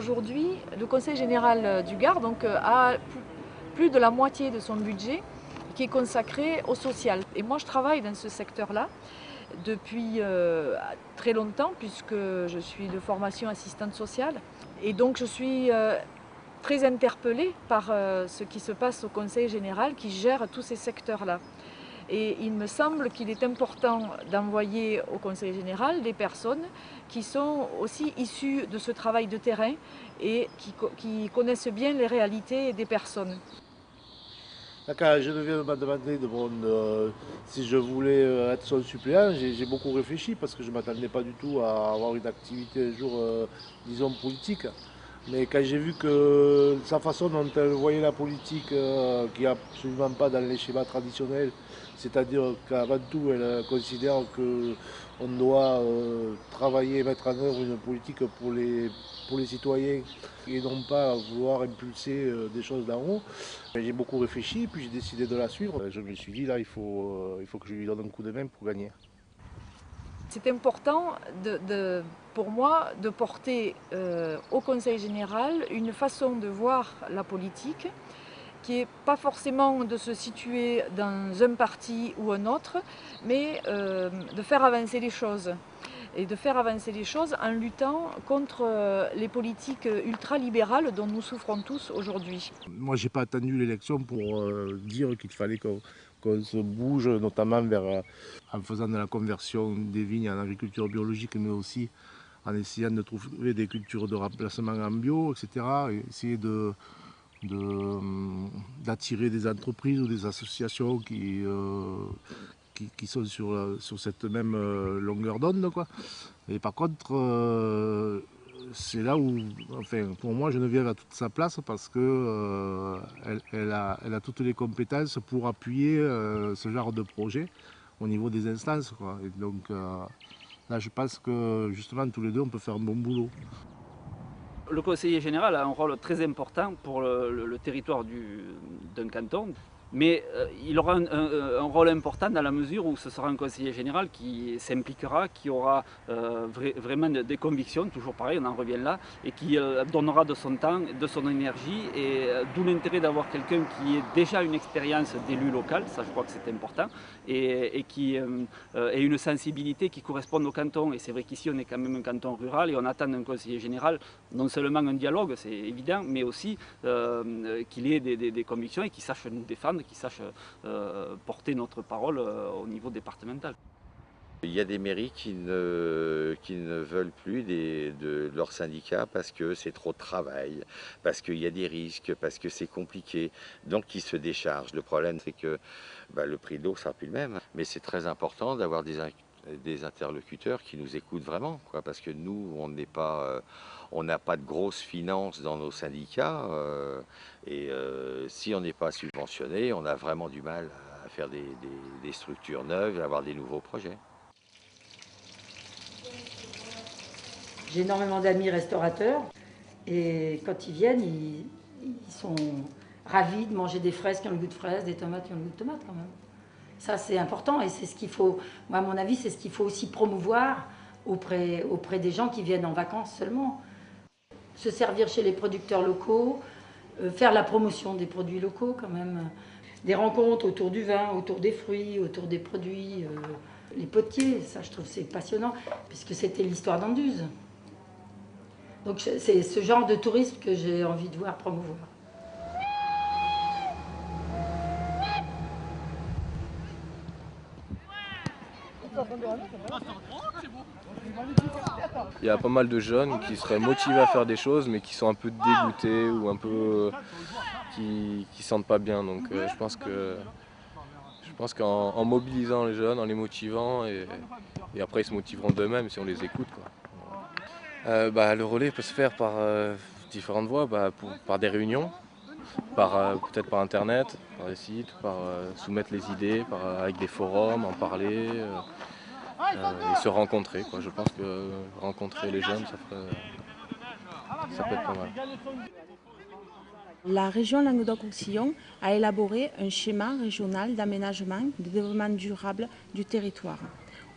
Aujourd'hui, le Conseil général du Gard a plus de la moitié de son budget qui est consacré au social. Et moi, je travaille dans ce secteur-là depuis très longtemps, puisque je suis de formation assistante sociale. Et donc, je suis très interpellée par ce qui se passe au Conseil général qui gère tous ces secteurs-là. Et il me semble qu'il est important d'envoyer au Conseil général des personnes qui sont aussi issues de ce travail de terrain et qui connaissent bien les réalités des personnes. Quand Geneviève m'a demandé si je voulais être son suppléant, j'ai beaucoup réfléchi parce que je ne m'attendais pas du tout à avoir une activité un jour, disons, politique. Mais quand j'ai vu que sa façon dont elle voyait la politique, qui n'est absolument pas dans les schémas traditionnels, c'est-à-dire qu'avant tout, elle considère qu'on doit travailler et mettre en œuvre une politique pour les citoyens et non pas vouloir impulser des choses d'en haut. J'ai beaucoup réfléchi, puis j'ai décidé de la suivre. Je me suis dit, là, il faut que je lui donne un coup de main pour gagner. C'est important pour moi de porter au Conseil général une façon de voir la politique qui n'est pas forcément de se situer dans un parti ou un autre, mais de faire avancer les choses. Et de faire avancer les choses en luttant contre les politiques ultralibérales dont nous souffrons tous aujourd'hui. Moi, je n'ai pas attendu l'élection pour dire qu'il fallait qu'on se bouge, notamment en faisant de la conversion des vignes en agriculture biologique, mais aussi en essayant de trouver des cultures de remplacement en bio, etc. Et essayer d'attirer des entreprises ou des associations qui sont sur cette même longueur d'onde, quoi. Et par contre, c'est là où, enfin, pour moi, Geneviève a toute sa place parce que elle a toutes les compétences pour appuyer ce genre de projet au niveau des instances, quoi. Et donc là, je pense que justement, tous les deux, on peut faire un bon boulot. Le conseiller général a un rôle très important pour le territoire d'un canton, mais il aura un rôle important dans la mesure où ce sera un conseiller général qui s'impliquera, qui aura vraiment des convictions, toujours pareil, on en revient là, et qui donnera de son temps, de son énergie, et d'où l'intérêt d'avoir quelqu'un qui ait déjà une expérience d'élu local, ça je crois que c'est important, et qui ait une sensibilité qui corresponde au canton. Et c'est vrai qu'ici on est quand même un canton rural et on attend d'un conseiller général non seulement un dialogue, c'est évident, mais aussi qu'il ait des convictions et qu'il sache nous défendre, qu'il sache porter notre parole au niveau départemental. Il y a des mairies qui ne veulent plus de leur syndicat parce que c'est trop de travail, parce qu'il y a des risques, parce que c'est compliqué, donc ils se déchargent. Le problème, c'est que le prix de l'eau sera plus le même. Mais c'est très important d'avoir des interlocuteurs qui nous écoutent vraiment, quoi, parce que nous, on n'a pas de grosses finances dans nos syndicats, et si on n'est pas subventionné, on a vraiment du mal à faire des structures neuves, à avoir des nouveaux projets. J'ai énormément d'amis restaurateurs et quand ils viennent, ils sont ravis de manger des fraises qui ont le goût de fraises, des tomates qui ont le goût de tomates quand même. Ça c'est important et c'est ce qu'il faut, moi à mon avis, c'est ce qu'il faut aussi promouvoir auprès des gens qui viennent en vacances seulement. Se servir chez les producteurs locaux, faire la promotion des produits locaux quand même. Des rencontres autour du vin, autour des fruits, autour des produits, les potiers, ça je trouve c'est passionnant puisque c'était l'histoire d'Anduze. Donc c'est ce genre de tourisme que j'ai envie de voir promouvoir. Il y a pas mal de jeunes qui seraient motivés à faire des choses mais qui sont un peu dégoûtés ou un peu qui sentent pas bien. Donc je pense qu'en mobilisant les jeunes, en les motivant et après ils se motiveront d'eux-mêmes si on les écoute, quoi. Le relais peut se faire par différentes voies, par des réunions, peut-être par internet, par des sites, par soumettre les idées, avec des forums, en parler et se rencontrer, quoi. Je pense que rencontrer les jeunes, ça peut être pas mal. La région Languedoc-Roussillon a élaboré un schéma régional d'aménagement et de développement durable du territoire,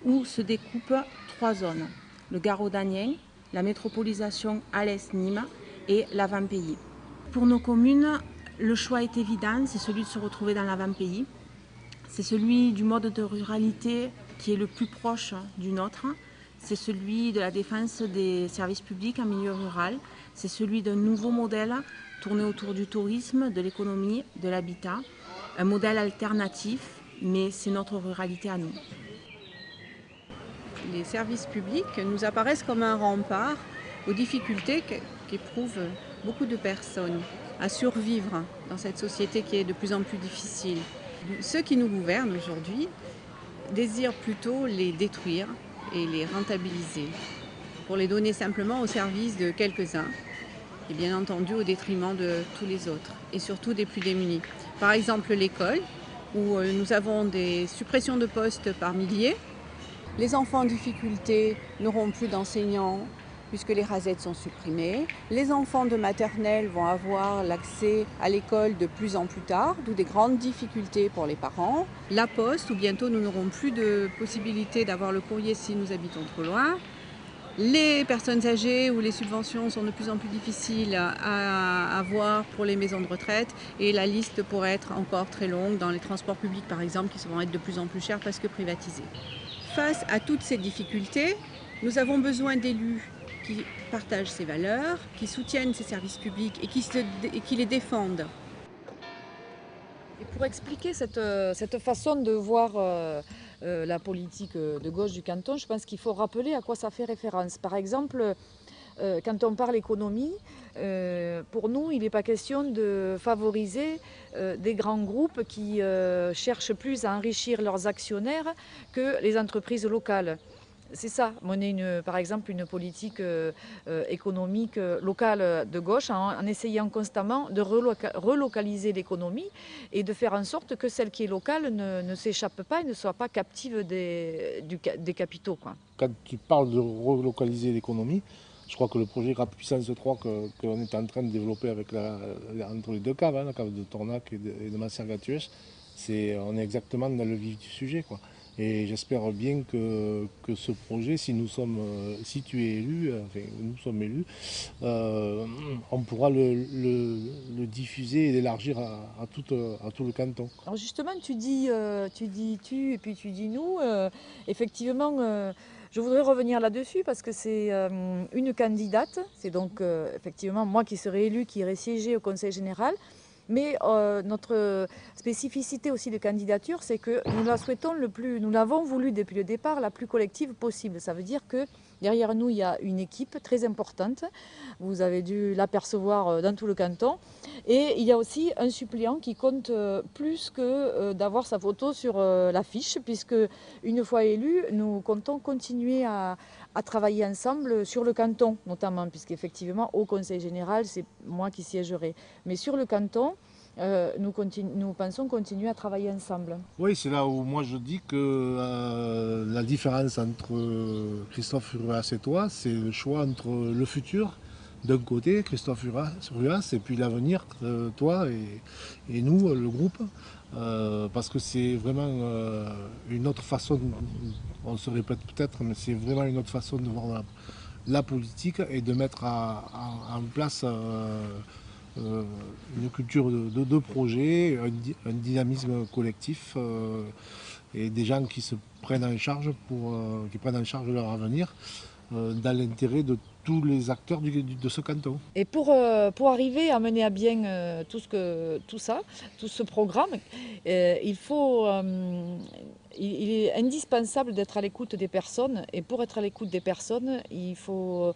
où se découpent 3 zones, le Garaud-Dagnien, la métropolisation Alès-Nîmes et l'avant-pays. Pour nos communes, le choix est évident, c'est celui de se retrouver dans l'avant-pays. C'est celui du mode de ruralité qui est le plus proche du nôtre. C'est celui de la défense des services publics en milieu rural. C'est celui d'un nouveau modèle tourné autour du tourisme, de l'économie, de l'habitat. Un modèle alternatif, mais c'est notre ruralité à nous. Les services publics nous apparaissent comme un rempart aux difficultés qu'éprouvent beaucoup de personnes à survivre dans cette société qui est de plus en plus difficile. Ceux qui nous gouvernent aujourd'hui désirent plutôt les détruire et les rentabiliser pour les donner simplement au service de quelques-uns et bien entendu au détriment de tous les autres et surtout des plus démunis. Par exemple l'école où nous avons des suppressions de postes par milliers. Les enfants en difficulté n'auront plus d'enseignants puisque les RASET sont supprimés. Les enfants de maternelle vont avoir l'accès à l'école de plus en plus tard, d'où des grandes difficultés pour les parents. La poste, où bientôt nous n'aurons plus de possibilité d'avoir le courrier si nous habitons trop loin. Les personnes âgées où les subventions sont de plus en plus difficiles à avoir pour les maisons de retraite et la liste pourrait être encore très longue dans les transports publics par exemple qui vont être de plus en plus chers parce que privatisés. Face à toutes ces difficultés, nous avons besoin d'élus qui partagent ces valeurs, qui soutiennent ces services publics et qui les défendent. Et pour expliquer cette façon de voir la politique de gauche du canton, je pense qu'il faut rappeler à quoi ça fait référence. Par exemple, quand on parle économie, pour nous, il n'est pas question de favoriser des grands groupes qui cherchent plus à enrichir leurs actionnaires que les entreprises locales. C'est ça, mener par exemple une politique économique locale de gauche en essayant constamment de relocaliser l'économie et de faire en sorte que celle qui est locale ne s'échappe pas et ne soit pas captive des capitaux, quoi. Quand tu parles de relocaliser l'économie, je crois que le projet RAP Puissance 3 qu'on est en train de développer avec entre les deux caves, la cave de Tornac et de Massergatuès, on est exactement dans le vif du sujet, quoi. Et j'espère bien que ce projet, si tu es élu, enfin nous sommes élus, on pourra le diffuser et l'élargir à tout le canton. Alors justement, tu dis tu et puis tu dis nous. Effectivement, je voudrais revenir là-dessus parce que c'est une candidate. C'est donc effectivement moi qui serai élue, qui irai siéger au Conseil général. Mais notre spécificité aussi de candidature, c'est que nous l'avons voulu depuis le départ la plus collective possible. Ça veut dire que derrière nous, il y a une équipe très importante. Vous avez dû l'apercevoir dans tout le canton. Et il y a aussi un suppléant qui compte plus que d'avoir sa photo sur l'affiche, puisque une fois élu, nous comptons continuer à travailler ensemble sur le canton, notamment, puisqu'effectivement, au Conseil général, c'est moi qui siégerai. Mais sur le canton, nous pensons continuer à travailler ensemble. Oui, c'est là où moi je dis que la différence entre Christophe Ruas et toi, c'est le choix entre le futur, d'un côté, Christophe Ruas, et puis l'avenir, toi et nous, le groupe, parce que c'est vraiment une autre façon, on se répète peut-être, mais c'est vraiment une autre façon de voir la politique et de mettre en place une culture de projet, un dynamisme collectif et des gens qui se prennent en charge qui prennent en charge leur avenir dans l'intérêt de tous les acteurs de ce canton. Et pour arriver à mener à bien tout ce programme, il est indispensable d'être à l'écoute des personnes. Et pour être à l'écoute des personnes, il faut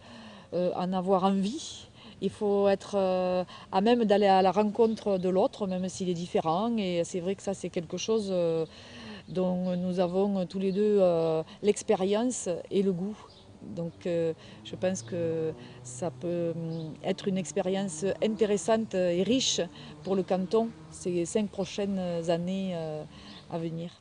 en avoir envie. Il faut être à même d'aller à la rencontre de l'autre, même s'il est différent. Et c'est vrai que ça, c'est quelque chose dont nous avons tous les deux l'expérience et le goût. Donc je pense que ça peut être une expérience intéressante et riche pour le canton ces 5 prochaines années à venir.